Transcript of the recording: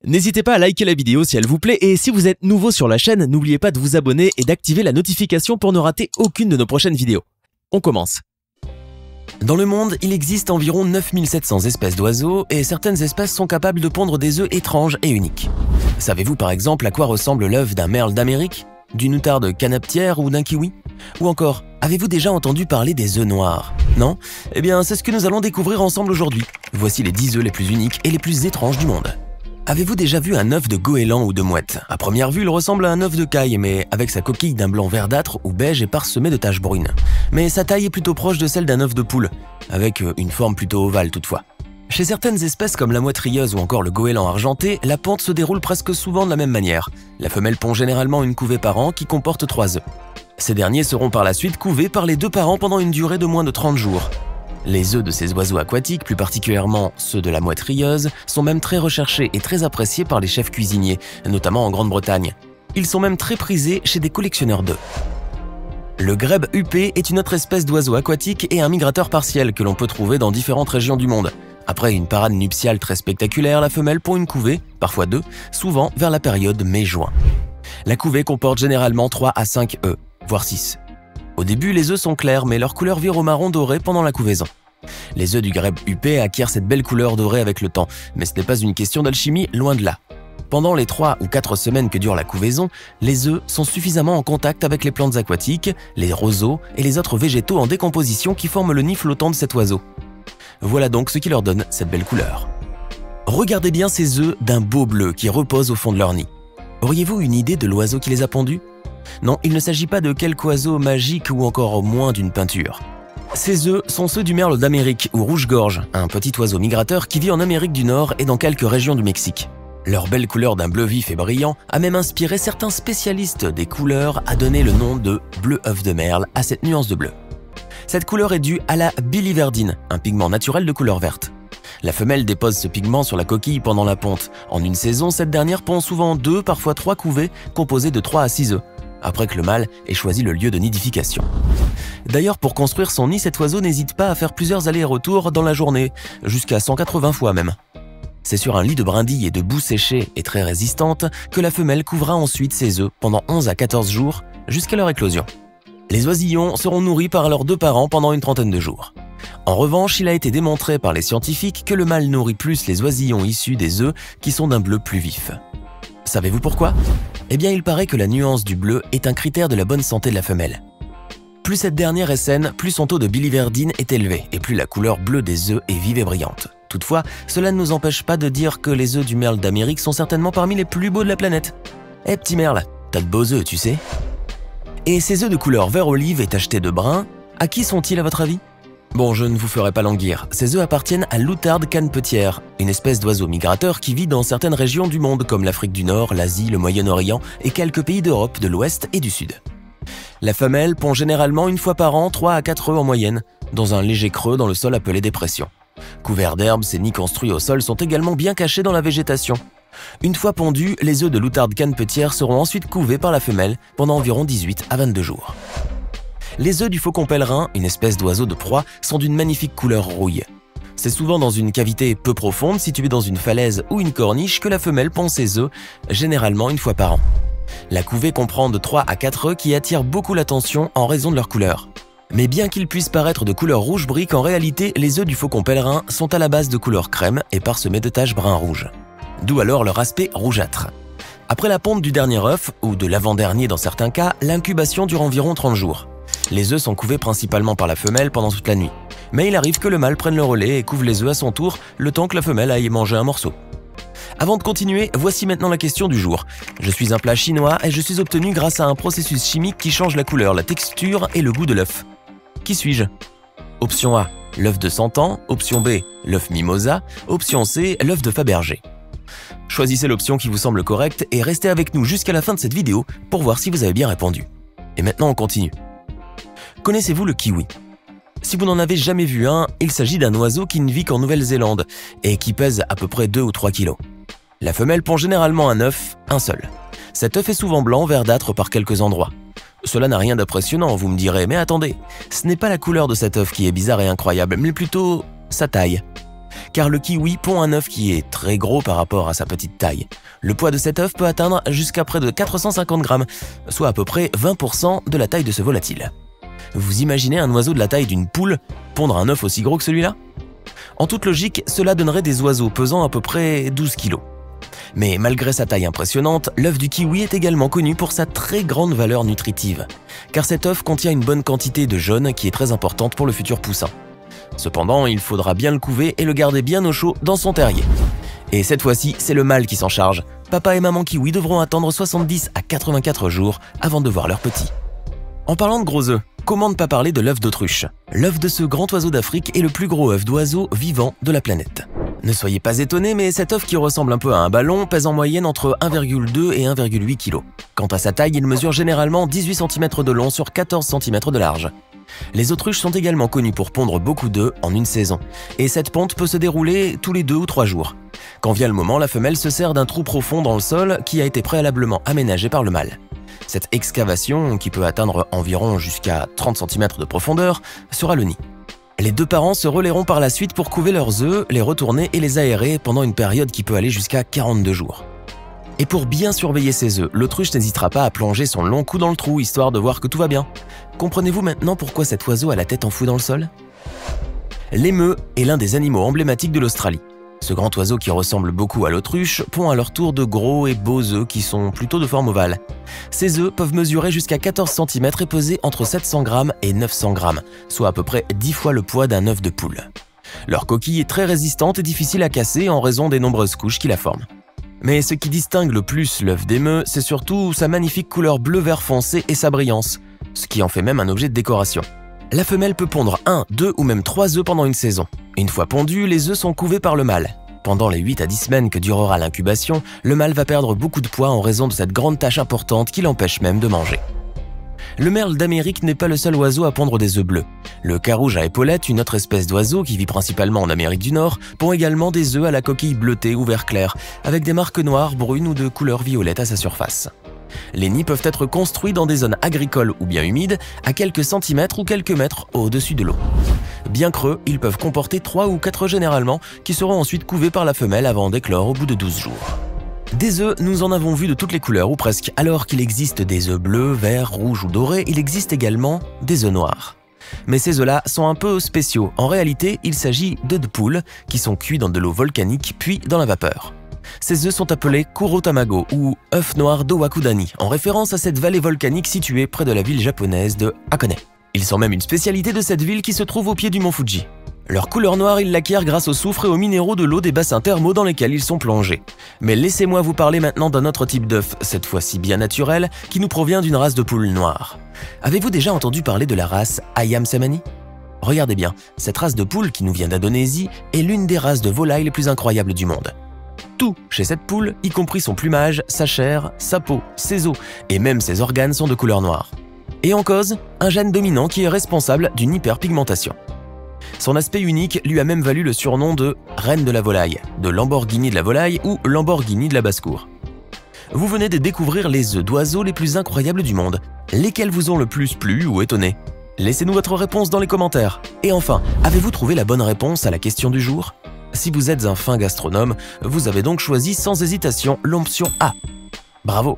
N'hésitez pas à liker la vidéo si elle vous plaît et si vous êtes nouveau sur la chaîne, n'oubliez pas de vous abonner et d'activer la notification pour ne rater aucune de nos prochaines vidéos. On commence. Dans le monde, il existe environ 9700 espèces d'oiseaux et certaines espèces sont capables de pondre des œufs étranges et uniques. Savez-vous par exemple à quoi ressemble l'œuf d'un merle d'Amérique, d'une outarde canaptière ou d'un kiwi? Ou encore, avez-vous déjà entendu parler des œufs noirs? Non? Eh bien, c'est ce que nous allons découvrir ensemble aujourd'hui. Voici les 10 œufs les plus uniques et les plus étranges du monde. Avez-vous déjà vu un œuf de goéland ou de mouette? À première vue, il ressemble à un œuf de caille, mais avec sa coquille d'un blanc verdâtre ou beige et parsemé de taches brunes. Mais sa taille est plutôt proche de celle d'un œuf de poule, avec une forme plutôt ovale toutefois. Chez certaines espèces comme la mouette rieuse ou encore le goéland argenté, la ponte se déroule presque souvent de la même manière. La femelle pond généralement une couvée par an qui comporte 3 œufs. Ces derniers seront par la suite couvés par les 2 parents pendant une durée de moins de 30 jours. Les œufs de ces oiseaux aquatiques, plus particulièrement ceux de la mouette rieuse, sont même très recherchés et très appréciés par les chefs cuisiniers, notamment en Grande-Bretagne. Ils sont même très prisés chez des collectionneurs d'œufs. Le grèbe huppé est une autre espèce d'oiseau aquatique et un migrateur partiel que l'on peut trouver dans différentes régions du monde. Après une parade nuptiale très spectaculaire, la femelle pond une couvée, parfois 2, souvent vers la période mai-juin. La couvée comporte généralement 3 à 5 œufs, voire 6. Au début, les œufs sont clairs, mais leur couleur vire au marron doré pendant la couvaison. Les œufs du grèbe huppé acquièrent cette belle couleur dorée avec le temps, mais ce n'est pas une question d'alchimie, loin de là. Pendant les 3 ou 4 semaines que dure la couvaison, les œufs sont suffisamment en contact avec les plantes aquatiques, les roseaux et les autres végétaux en décomposition qui forment le nid flottant de cet oiseau. Voilà donc ce qui leur donne cette belle couleur. Regardez bien ces œufs d'un beau bleu qui reposent au fond de leur nid. Auriez-vous une idée de l'oiseau qui les a pondus? Non, il ne s'agit pas de quelque oiseau magique ou encore au moins d'une peinture. Ces œufs sont ceux du merle d'Amérique ou rouge-gorge, un petit oiseau migrateur qui vit en Amérique du Nord et dans quelques régions du Mexique. Leur belle couleur d'un bleu vif et brillant a même inspiré certains spécialistes des couleurs à donner le nom de bleu œuf de merle à cette nuance de bleu. Cette couleur est due à la biliverdine, un pigment naturel de couleur verte. La femelle dépose ce pigment sur la coquille pendant la ponte. En une saison, cette dernière pond souvent 2, parfois 3 couvées composées de 3 à 6 œufs, après que le mâle ait choisi le lieu de nidification. D'ailleurs, pour construire son nid, cet oiseau n'hésite pas à faire plusieurs allers-retours dans la journée, jusqu'à 180 fois même. C'est sur un lit de brindilles et de boue séchée et très résistante que la femelle couvra ensuite ses œufs pendant 11 à 14 jours, jusqu'à leur éclosion. Les oisillons seront nourris par leurs 2 parents pendant une trentaine de jours. En revanche, il a été démontré par les scientifiques que le mâle nourrit plus les oisillons issus des œufs qui sont d'un bleu plus vif. Savez-vous pourquoi? Eh bien, il paraît que la nuance du bleu est un critère de la bonne santé de la femelle. Plus cette dernière est saine, plus son taux de biliverdine est élevé et plus la couleur bleue des œufs est vive et brillante. Toutefois, cela ne nous empêche pas de dire que les œufs du merle d'Amérique sont certainement parmi les plus beaux de la planète. Eh petit merle, t'as de beaux œufs, tu sais? Et ces œufs de couleur vert olive et tachetés de brun, à qui sont-ils à votre avis? Bon, je ne vous ferai pas languir, ces œufs appartiennent à l'outarde canepetière, une espèce d'oiseau migrateur qui vit dans certaines régions du monde comme l'Afrique du Nord, l'Asie, le Moyen-Orient et quelques pays d'Europe de l'Ouest et du Sud. La femelle pond généralement une fois par an 3 à 4 œufs en moyenne, dans un léger creux dans le sol appelé dépression. Couverts d'herbe, ces nids construits au sol sont également bien cachés dans la végétation. Une fois pondus, les œufs de l'outarde canepetière seront ensuite couvés par la femelle pendant environ 18 à 22 jours. Les œufs du faucon pèlerin, une espèce d'oiseau de proie, sont d'une magnifique couleur rouille. C'est souvent dans une cavité peu profonde, située dans une falaise ou une corniche, que la femelle pond ses œufs, généralement une fois par an. La couvée comprend de 3 à 4 œufs qui attirent beaucoup l'attention en raison de leur couleur. Mais bien qu'ils puissent paraître de couleur rouge brique, en réalité, les œufs du faucon pèlerin sont à la base de couleur crème et parsemés de taches brun-rouge. D'où alors leur aspect rougeâtre. Après la ponte du dernier œuf, ou de l'avant-dernier dans certains cas, l'incubation dure environ 30 jours. Les œufs sont couvés principalement par la femelle pendant toute la nuit. Mais il arrive que le mâle prenne le relais et couvre les œufs à son tour, le temps que la femelle aille manger un morceau. Avant de continuer, voici maintenant la question du jour. Je suis un plat chinois et je suis obtenu grâce à un processus chimique qui change la couleur, la texture et le goût de l'œuf. Qui suis-je? Option A, l'œuf de 100 ans. Option B, l'œuf mimosa. Option C, l'œuf de Fabergé. Choisissez l'option qui vous semble correcte et restez avec nous jusqu'à la fin de cette vidéo pour voir si vous avez bien répondu. Et maintenant on continue. Connaissez-vous le kiwi? Si vous n'en avez jamais vu un, il s'agit d'un oiseau qui ne vit qu'en Nouvelle-Zélande et qui pèse à peu près 2 ou 3 kilos. La femelle pond généralement un œuf, un seul. Cet œuf est souvent blanc verdâtre par quelques endroits. Cela n'a rien d'impressionnant, vous me direz, mais attendez, ce n'est pas la couleur de cet œuf qui est bizarre et incroyable, mais plutôt sa taille. car le kiwi pond un œuf qui est très gros par rapport à sa petite taille. Le poids de cet œuf peut atteindre jusqu'à près de 450 grammes, soit à peu près 20% de la taille de ce volatile. Vous imaginez un oiseau de la taille d'une poule pondre un œuf aussi gros que celui-là? En toute logique, cela donnerait des oiseaux pesant à peu près 12 kg. Mais malgré sa taille impressionnante, l'œuf du kiwi est également connu pour sa très grande valeur nutritive, car cet œuf contient une bonne quantité de jaune qui est très importante pour le futur poussin. Cependant, il faudra bien le couver et le garder bien au chaud dans son terrier. Et cette fois-ci, c'est le mâle qui s'en charge. Papa et maman kiwi devront attendre 70 à 84 jours avant de voir leur petit. En parlant de gros œufs, comment ne pas parler de l'œuf d'autruche? L'œuf de ce grand oiseau d'Afrique est le plus gros œuf d'oiseau vivant de la planète. Ne soyez pas étonnés, mais cet œuf qui ressemble un peu à un ballon pèse en moyenne entre 1,2 et 1,8 kg. Quant à sa taille, il mesure généralement 18 cm de long sur 14 cm de large. Les autruches sont également connues pour pondre beaucoup d'œufs en une saison, et cette ponte peut se dérouler tous les 2 ou 3 jours. Quand vient le moment, la femelle se sert d'un trou profond dans le sol qui a été préalablement aménagé par le mâle. Cette excavation, qui peut atteindre environ jusqu'à 30 cm de profondeur, sera le nid. Les 2 parents se relaieront par la suite pour couver leurs œufs, les retourner et les aérer pendant une période qui peut aller jusqu'à 42 jours. Et pour bien surveiller ses œufs, l'autruche n'hésitera pas à plonger son long cou dans le trou, histoire de voir que tout va bien. Comprenez-vous maintenant pourquoi cet oiseau a la tête enfouie dans le sol? L'émeu est l'un des animaux emblématiques de l'Australie. Ce grand oiseau qui ressemble beaucoup à l'autruche pond à leur tour de gros et beaux œufs qui sont plutôt de forme ovale. Ces œufs peuvent mesurer jusqu'à 14 cm et peser entre 700 g et 900 g, soit à peu près 10 fois le poids d'un œuf de poule. Leur coquille est très résistante et difficile à casser en raison des nombreuses couches qui la forment. Mais ce qui distingue le plus l'œuf d'émeu, c'est surtout sa magnifique couleur bleu-vert foncé et sa brillance, ce qui en fait même un objet de décoration. La femelle peut pondre 1, 2 ou même 3 œufs pendant une saison. Une fois pondus, les œufs sont couvés par le mâle. Pendant les 8 à 10 semaines que durera l'incubation, le mâle va perdre beaucoup de poids en raison de cette grande tâche importante qui l'empêche même de manger. Le merle d'Amérique n'est pas le seul oiseau à pondre des œufs bleus. Le carouge à épaulettes, une autre espèce d'oiseau qui vit principalement en Amérique du Nord, pond également des œufs à la coquille bleutée ou vert clair, avec des marques noires, brunes ou de couleur violette à sa surface. Les nids peuvent être construits dans des zones agricoles ou bien humides, à quelques centimètres ou quelques mètres au-dessus de l'eau. Bien creux, ils peuvent comporter 3 ou 4 œufs généralement, qui seront ensuite couvés par la femelle avant d'éclore au bout de 12 jours. Des œufs, nous en avons vu de toutes les couleurs ou presque. Alors qu'il existe des œufs bleus, verts, rouges ou dorés, il existe également des œufs noirs. Mais ces œufs-là sont un peu spéciaux. En réalité, il s'agit d'œufs de poule qui sont cuits dans de l'eau volcanique puis dans la vapeur. Ces œufs sont appelés Kuro Tamago ou œufs noirs d'Owakudani, en référence à cette vallée volcanique située près de la ville japonaise de Hakone. Ils sont même une spécialité de cette ville qui se trouve au pied du mont Fuji. Leur couleur noire, ils l'acquièrent grâce au soufre et aux minéraux de l'eau des bassins thermaux dans lesquels ils sont plongés. Mais laissez-moi vous parler maintenant d'un autre type d'œuf, cette fois-ci bien naturel, qui nous provient d'une race de poules noires. Avez-vous déjà entendu parler de la race Ayam Cemani? Regardez bien, cette race de poule qui nous vient d'Indonésie est l'une des races de volailles les plus incroyables du monde. Tout chez cette poule, y compris son plumage, sa chair, sa peau, ses os et même ses organes sont de couleur noire. Et en cause, un gène dominant qui est responsable d'une hyperpigmentation. Son aspect unique lui a même valu le surnom de « Reine de la volaille », de Lamborghini de la volaille ou Lamborghini de la basse-cour. Vous venez de découvrir les œufs d'oiseaux les plus incroyables du monde. Lesquels vous ont le plus plu ou étonné? Laissez-nous votre réponse dans les commentaires. Et enfin, avez-vous trouvé la bonne réponse à la question du jour? Si vous êtes un fin gastronome, vous avez donc choisi sans hésitation l'option A. Bravo!